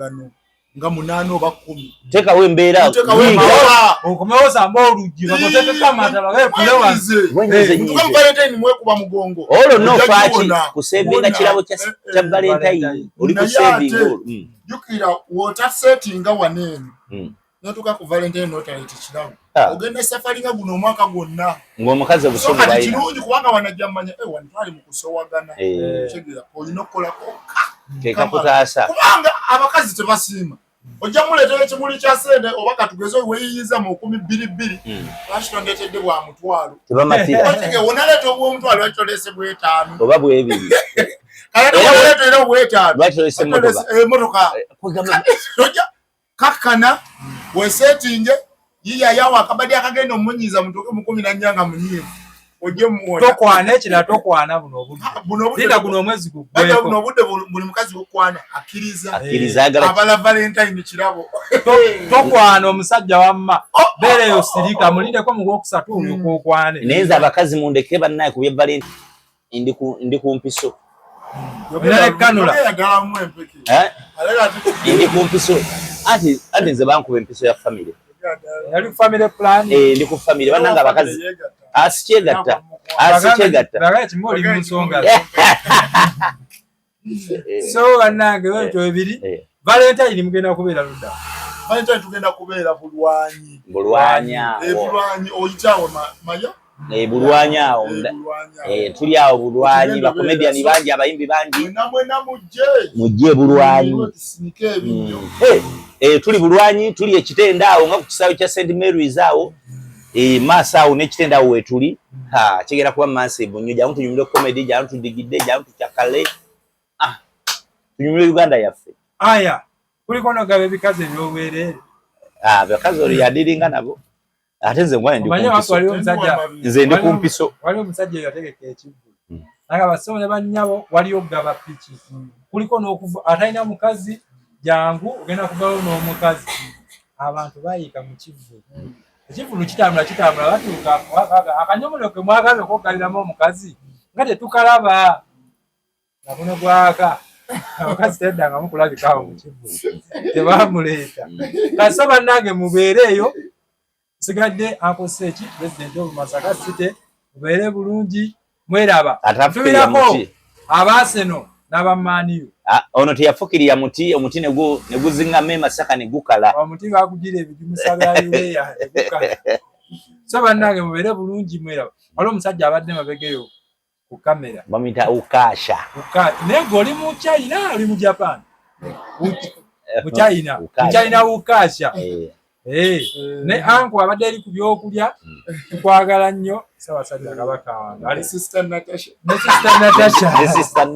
mutimbagano nga 8 oba 10 tekawe embeera okumewoza olugi bakoteke kamata bagekule mutuka Valentine mwekuba mugongo olo no fachi kusevinga kirabo kya Valentine oli kusevinga jukira water setting nga wanene natuka ku Valentine notalete kirabo ogenda safari nga guno omwaka gwonna ng'omukazi obusobola bayina kirungi kubanga wanajamanya wantwali mu kusowagana chegira olina okukola keka kutaasa kubanga abakazi tebasiima ojja muleetera ekimuli kya sente oba katugeze weeyiyiza mu 12 bashitondetedde bwa mutwalo tebamatira otege wonaleeta obw'omutwalo wakitolese bw'etaano oba bw'ebiri era bw'etaano lwakitolese emotoka ojja kakkana weesetinge yiyayawo akabadi akagenda omunyiza mutuuke mu 14 nga munyiivu ojje muwona tokwana ekira tokwana buno linda guno omwezi gugweko buno obudde buli mukazi okwana akkiriza abala Valentine kirabo tokwana omusajja wamma beereyo sirika mulindeko mu gwokusatu olyo kwokwane nenza abakazi mundeke bannaye kubye Valentine ndi ku mpiso ndi ku mpiso ati nze bankuba empiso ya family yali family plan ndi ku family bananga abakazi asikyegatta kimoli munsonga so banange wetyo ebiri Valentine mugenda kubeera ludda Valentine tugenda kubeera bulwanyi oyitawo maya bulwanyawo tuli awo bulwanyi bakomediani bangi abayimbi bangi mujje bulwanyi tuli bulwanyi tuli ekitenda awo nga ku kisaawe kya St Mary's awo maaso awo n'ekitenda awo wetuli kigenda kuba massive nnyo jangu tunyumire comedy jangu tudigidde jangu tukyakale tunyumire Uganda yaffe aya kuliko nogaba ebikazi ebyobwereere bakazi oli yadiringa nabo ate nze ngwane nze ndi ku mpiso waliwo omusajja eyo yategeka ekivulu naga basomo ne bannyabo waliyo gaba piki kuliko n'okuva atalina mukazi jangu ogenda kubawo n'omukazi abantu bayiika mu kivulu ekivulu kitambula batuuka akanyomolo ke mwagaza okwogaliramu omukazi nga tetukalaba nga guno gwaka omukazi teddanga mukulabikawo mu kivulu tebamuleeta kaso bannange mubeereeyo sigadde akoseeki president of Masaka City mubeere bulungi mweraba tubirako abaaseno n'abamaaniyo ono teyafukirira omuti ne guzingamu Masaka ne gukala omuti bagugira ebijumusa bya yuleya ne gukala so bannange mubeere bulungi mweraba waliwo omusajja abadde mabegeyo ku kamera bamuyita Ukasha naye gwe oli mu China oli mu Japan mu China Ukasha ne anko abadde eri ku byokulya tukwagala nnyo Ssaabasajja Kabaka wange ali sister Natasha